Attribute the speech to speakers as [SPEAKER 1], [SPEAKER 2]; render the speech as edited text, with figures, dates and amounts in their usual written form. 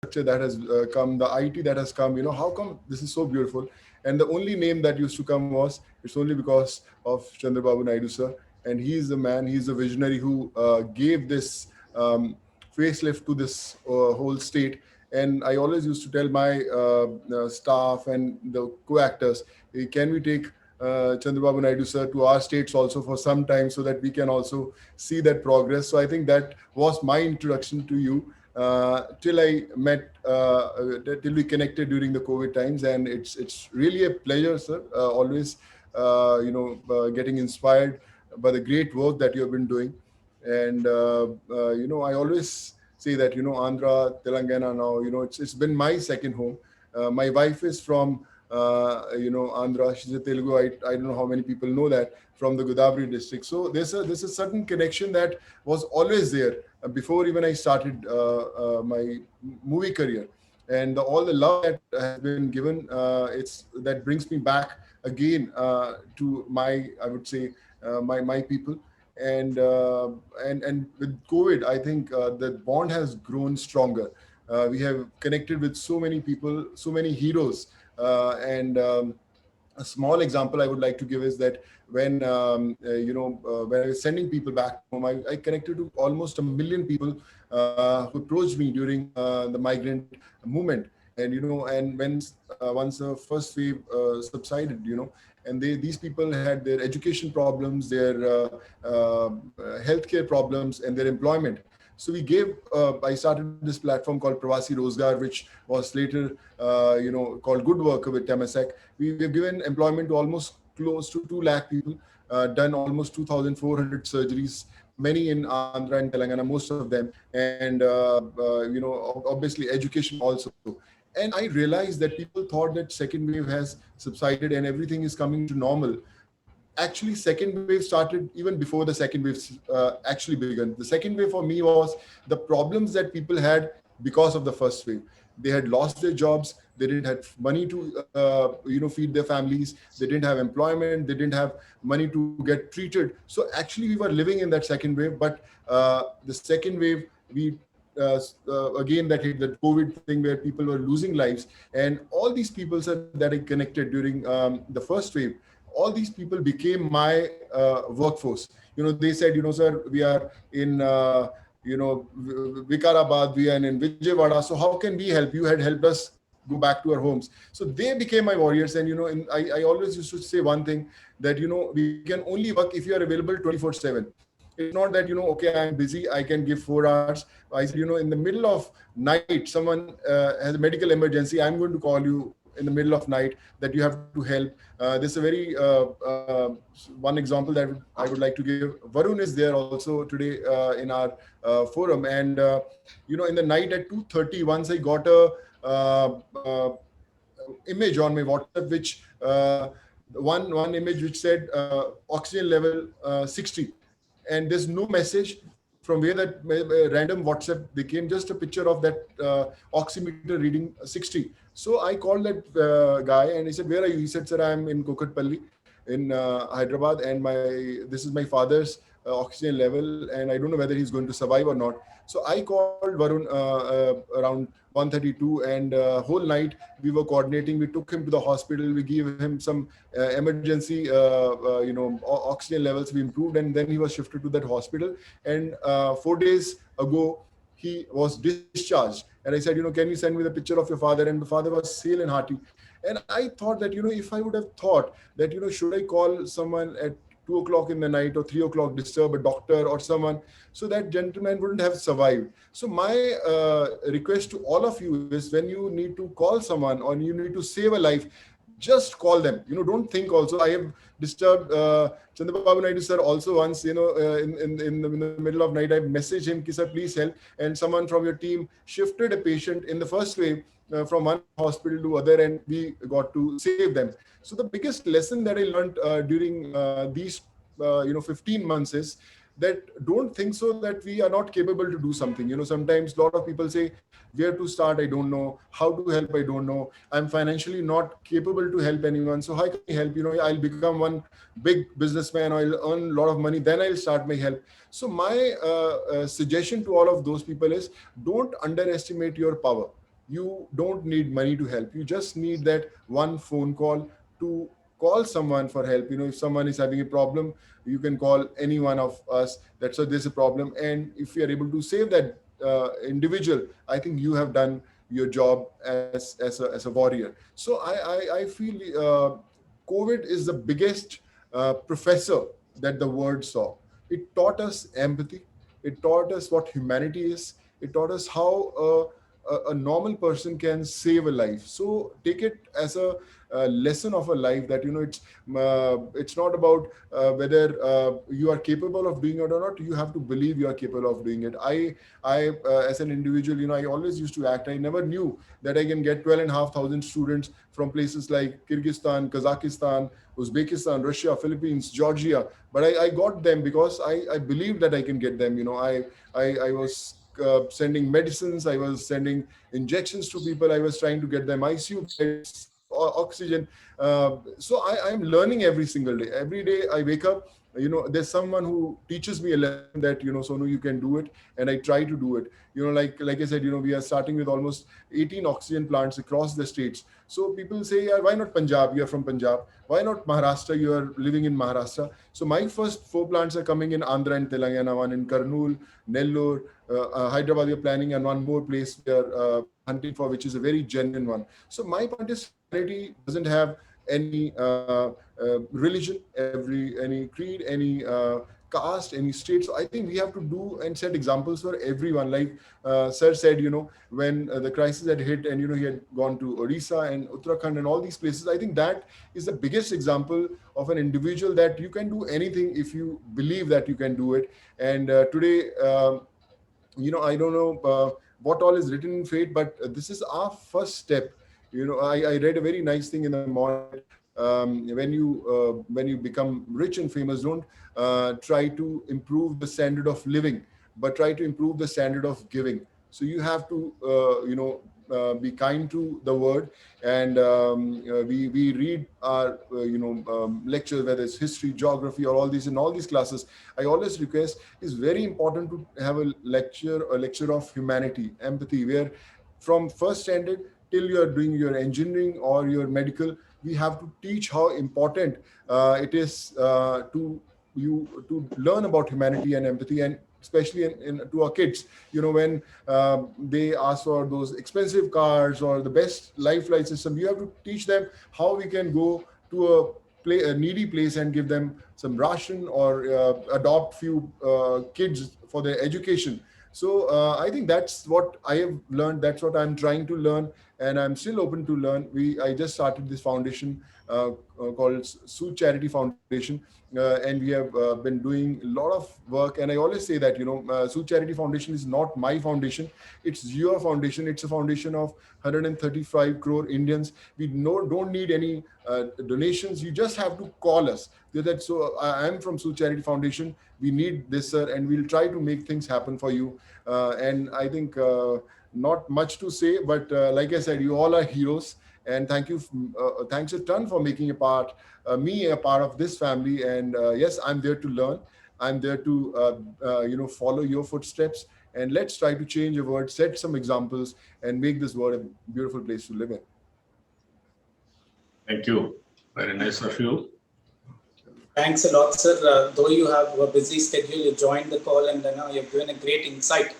[SPEAKER 1] infrastructure that has come, the IT that has come, how come this is so beautiful? And the only name that used to come was, it's only because of Chandrababu Naidu sir. And he's the man, he's the visionary who gave this facelift to this whole state. And I always used to tell my staff and the co-actors, hey, can we take Chandrababu Naidu sir to our states also for some time so that we can also see that progress. So I think that was my introduction to you till I met, till we connected during the COVID times, and it's really a pleasure, sir. Always, getting inspired by the great work that you have been doing, and I always say that Andhra, Telangana now, it's been my second home. My wife is from Andhra. She's a Telugu. I don't know how many people know that, from the Godavari district. So there's a certain connection that was always there before even I started my movie career, and all the love that has been given, it's that brings me back again to my, I would say, my people. And with COVID, I think the bond has grown stronger. We have connected with so many people, so many heroes, and a small example I would like to give is that when I was sending people back home, I connected to almost 1 million people who approached me during the migrant movement. And when once the first wave subsided, and these people had their education problems, their healthcare problems, and their employment. So I started this platform called Pravasi Rozgar, which was later, called Good Worker with Temasek. We've given employment to almost close to 2 lakh people, done almost 2,400 surgeries, many in Andhra and Telangana, most of them. And, obviously education also. And I realized that people thought that second wave has subsided and everything is coming to normal. Actually, second wave started even before the second wave actually began. The second wave for me was the problems that people had because of the first wave. They had lost their jobs, they didn't have money to feed their families, they didn't have employment, they didn't have money to get treated. So actually we were living in that second wave. But the second wave, we again, that hit the COVID thing where people were losing lives. And all these people said that I connected during the first wave, all these people became my workforce. They said, sir, we are in, Vikarabad, we are in Vijayawada. So how can we help? You had helped us go back to our homes. So they became my warriors. And, I always used to say one thing, that, we can only work if you are available 24/7. It's not that, okay, I'm busy, I can give 4 hours. I said, in the middle of night, someone has a medical emergency, I'm going to call you in the middle of night that you have to help. There's a very one example that I would like to give. Varun is there also today in our forum. And, in the night at 2:30, once I got a image on my WhatsApp, which one image which said oxygen level 60. And there's no message from where that random WhatsApp became, just a picture of that oximeter reading 60. So I called that guy and he said, where are you? He said, sir, I'm in Kokatpalli in Hyderabad, and this is my father's oxygen level, and I don't know whether he's going to survive or not. So I called Varun around 1:32, and whole night we were coordinating. We took him to the hospital. We gave him some emergency, oxygen levels. We improved, and then he was shifted to that hospital. And 4 days ago, he was discharged. And I said, can you send me the picture of your father? And the father was hale and hearty. And I thought that, if I would have thought that, should I call someone at 2 o'clock in the night or 3 o'clock, disturb a doctor or someone, so that gentleman wouldn't have survived. So my request to all of you is, when you need to call someone or you need to save a life, just call them. Don't think also. I have disturbed Chandrababu Naidu sir also once, in the middle of night. I messaged him, sir, please help. And someone from your team shifted a patient in the first wave from one hospital to other, and we got to save them. So the biggest lesson that I learned during these 15 months is that don't think so that we are not capable to do something. Sometimes a lot of people say, where to start, I don't know. How to help, I don't know. I'm financially not capable to help anyone. So how can I help? I'll become one big businessman, or I'll earn a lot of money, then I'll start my help. So my suggestion to all of those people is, don't underestimate your power. You don't need money to help. You just need that one phone call to call someone for help. If someone is having a problem, you can call any one of us. That's why there's a problem. And if you are able to save that individual, I think you have done your job as a warrior. So I feel COVID is the biggest professor that the world saw. It taught us empathy. It taught us what humanity is. It taught us how a normal person can save a life. So take it as a lesson of a life, that it's not about whether you are capable of doing it or not. You have to believe you are capable of doing it. I as an individual, I always used to act. I never knew that I can get 12,500 students from places like Kyrgyzstan, Kazakhstan, Uzbekistan, Russia, Philippines, Georgia. But I got them because I believed that I can get them. I was sending medicines, I was sending injections to people, I was trying to get them ICU beds, oxygen. So I'm learning every single day. Every day I wake up, there's someone who teaches me a lesson that, Sonu, you can do it. And I try to do it. Like I said, we are starting with almost 18 oxygen plants across the states. So people say, yeah, why not Punjab? You're from Punjab. Why not Maharashtra? You are living in Maharashtra. So my first 4 plants are coming in Andhra and Telangana, one in Kurnool, Nellore, Hyderabad. We're planning, and one more place we are hunting for, which is a very genuine one. So my point is, humanity doesn't have any religion, any creed, any caste, any state. So I think we have to do and set examples for everyone. Like Sir said, when the crisis had hit, and he had gone to Odisha and Uttarakhand and all these places, I think that is the biggest example of an individual, that you can do anything if you believe that you can do it. And today, I don't know what all is written in fate, but this is our first step. I read a very nice thing in the morning. When you become rich and famous, don't try to improve the standard of living, but try to improve the standard of giving. So you have to be kind to the word. And we read our lectures, whether it's history, geography, or all these, in all these classes. I always request, it's very important to have a lecture of humanity, empathy, where from first standard till you are doing your engineering or your medical, we have to teach how important it is to learn about humanity and empathy. And especially to our kids, when they ask for those expensive cars or the best life system, you have to teach them how we can go to a needy place and give them some ration, or adopt few kids for their education. So I think that's what I have learned. That's what I'm trying to learn, and I'm still open to learn. I just started this foundation called Sood Charity Foundation, and we have been doing a lot of work. And I always say that Sood Charity Foundation is not my foundation; it's your foundation. It's a foundation of 135 crore Indians. We don't need any donations. You just have to call us. So I'm from Sood Charity Foundation. We need this, sir, and we'll try to make things happen for you. And I think not much to say, but like I said, you all are heroes. And thank you, thanks a ton for making me a part of this family. And yes, I'm there to learn. I'm there to follow your footsteps. And let's try to change the world, set some examples, and make this world a beautiful place to live in.
[SPEAKER 2] Thank you. Very nice of you.
[SPEAKER 3] Thanks a lot, sir. Though you have a busy schedule, you joined the call, and you've given a great insight